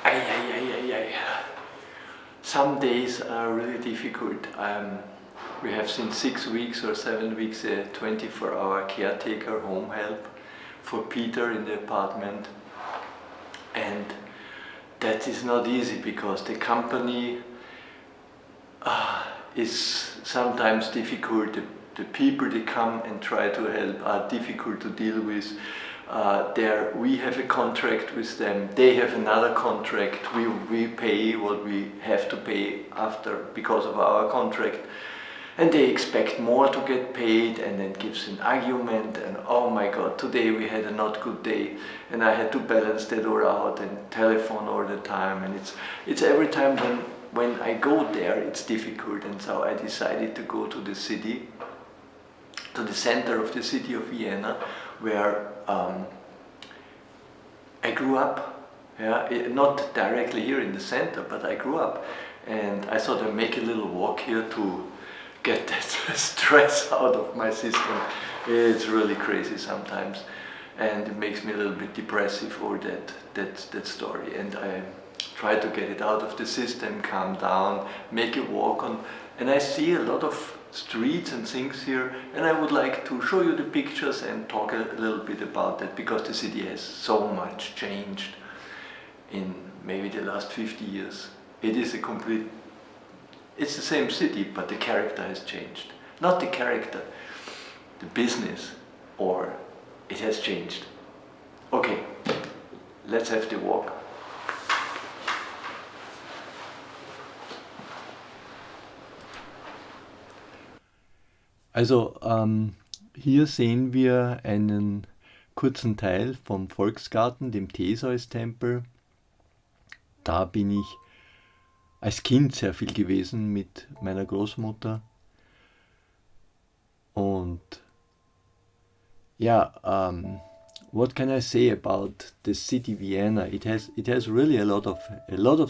Ay, ay, ay, ay, ay. Some days are really difficult. We have since 6 weeks or 7 weeks a 24-hour caretaker home help for Peter in the apartment, and that is not easy because the company is sometimes difficult. The people that come and try to help are difficult to deal with. We have a contract with them, they have another contract, we pay what we have to pay after because of our contract, and they expect more to get paid, and then gives an argument, and oh my god, today we had a not good day and I had to balance that all out and telephone all the time, and it's every time when I go there it's difficult. And so I decided to go to the city, to the center of the city of Vienna, where I grew up, not directly here in the center, but I grew up, and I thought I'd make a little walk here to get that stress out of my system. It's really crazy sometimes, and it makes me a little bit depressive, all that story, and I try to get it out of the system, calm down, make a walk on, and I see a lot of streets and things here, and I would like to show you the pictures and talk a little bit about that, because the city has so much changed in maybe the last 50 years. It's the same city, but the character has changed. Not the character, the business, or it has changed. Okay, let's have the walk. Also hier sehen wir einen kurzen Teil vom Volksgarten, dem Theseus-Tempel. Da bin ich als Kind sehr viel gewesen mit meiner Großmutter. Und ja, what can I say about the city Vienna? It has really a lot of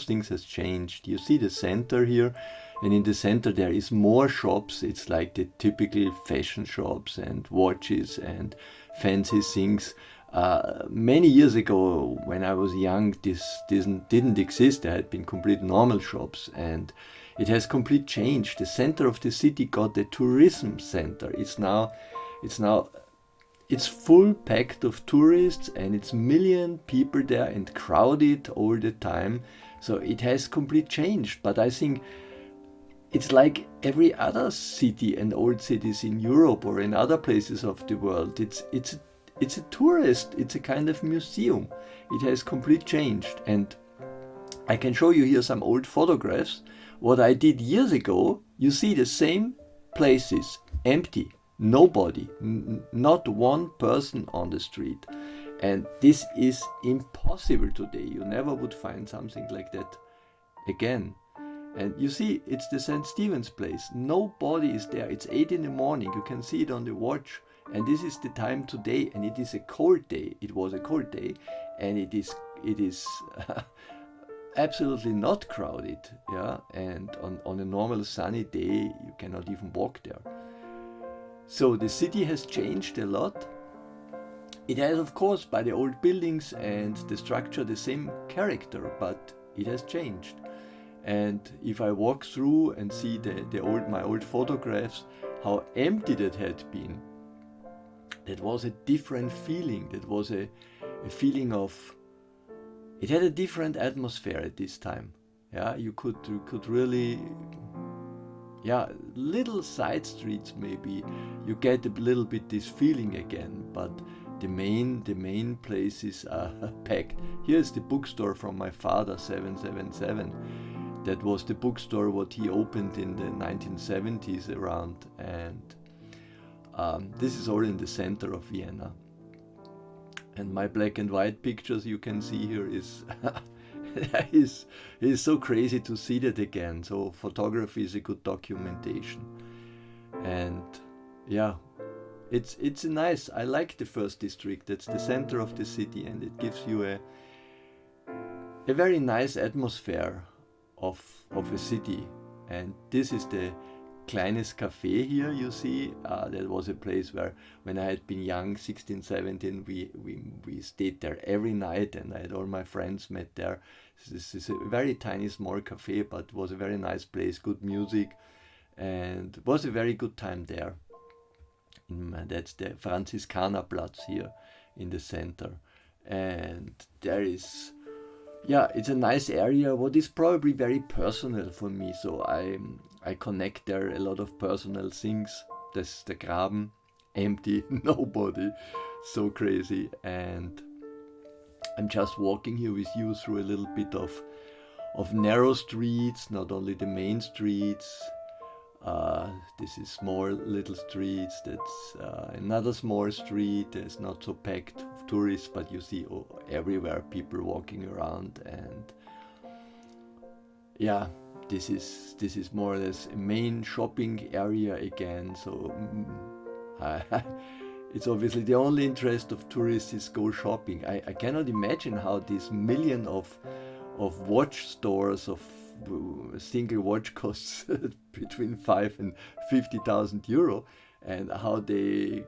things has changed. You see the center here, and in the center there is more shops. It's like the typical fashion shops and watches and fancy things. Many years ago, when I was young, this didn't exist. There had been complete normal shops, and it has complete changed. The center of the city got a tourism center. It's full packed of tourists, and it's million people there and crowded all the time. So it has complete changed. But I think it's like every other city and old cities in Europe or in other places of the world. It's a tourist, it's a kind of museum. It has complete changed. And I can show you here some old photographs. What I did years ago, you see the same places, empty, nobody, not one person on the street. And this is impossible today. You never would find something like that again. And you see, it's the St. Stephen's place. Nobody is there. It's 8 in the morning. You can see it on the watch. And this is the time today, and it is a cold day. It was a cold day, and it is absolutely not crowded. Yeah, and on a normal sunny day, you cannot even walk there. So the city has changed a lot. It has, of course, by the old buildings and the structure, the same character, but it has changed. And if I walk through and see my old photographs, how empty that had been, that was a different feeling. That was a feeling of, it had a different atmosphere at this time. Yeah, you could really, little side streets maybe, you get a little bit this feeling again, but the main places are packed. Here's the bookstore from my father, 777. That was the bookstore what he opened in the 1970s around, and this is all in the center of Vienna. And my black and white pictures you can see here is so crazy to see that again. So photography is a good documentation, and yeah, it's nice. I like the first district. That's the center of the city, and it gives you a very nice atmosphere of a city. And this is the kleines cafe here, you see. That was a place where, when I had been young, 16, 17, we stayed there every night, and I had all my friends met there. This is a very tiny, small cafe, but was a very nice place, good music, and it was a very good time there. That's the Franziskanerplatz here in the center. And there is, yeah, it's a nice area, what is probably very personal for me. So I connect there a lot of personal things. That's the Graben, empty, nobody, so crazy. And I'm just walking here with you through a little bit of narrow streets, not only the main streets. This is small little streets. That's another small street. It's not so packed of tourists, but you see everywhere people walking around. And yeah, this is more or less a main shopping area again. So it's obviously the only interest of tourists is go shopping. I cannot imagine how this million of watch stores, of a single watch costs between 5 and 50,000 euro, and how they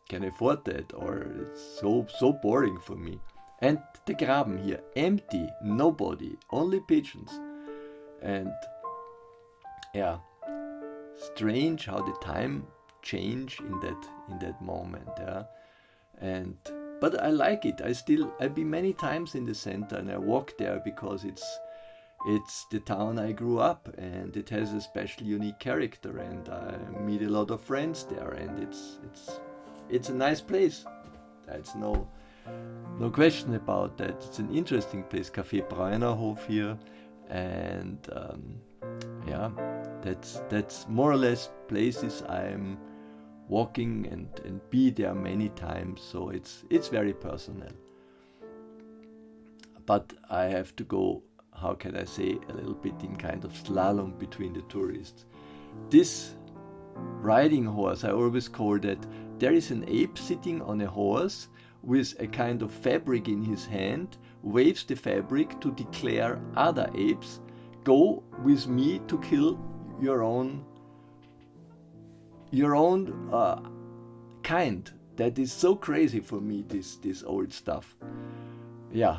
can afford that, or it's so boring for me. And the Graben here, empty, nobody, only pigeons. And yeah, strange how the time change in that moment. Yeah, but I like it. I've been many times in the center, and I walk there because it's the town I grew up, and it has a special, unique character, and I meet a lot of friends there, and it's a nice place. That's no question about that. It's an interesting place, Café Bräunerhof here, and yeah, that's more or less places I'm walking and be there many times. So it's very personal. But I have to go, how can I say, a little bit in kind of slalom between the tourists. This riding horse, I always call that, there is an ape sitting on a horse with a kind of fabric in his hand, waves the fabric to declare other apes, go with me to kill your own kind. That is so crazy for me, this old stuff. Yeah,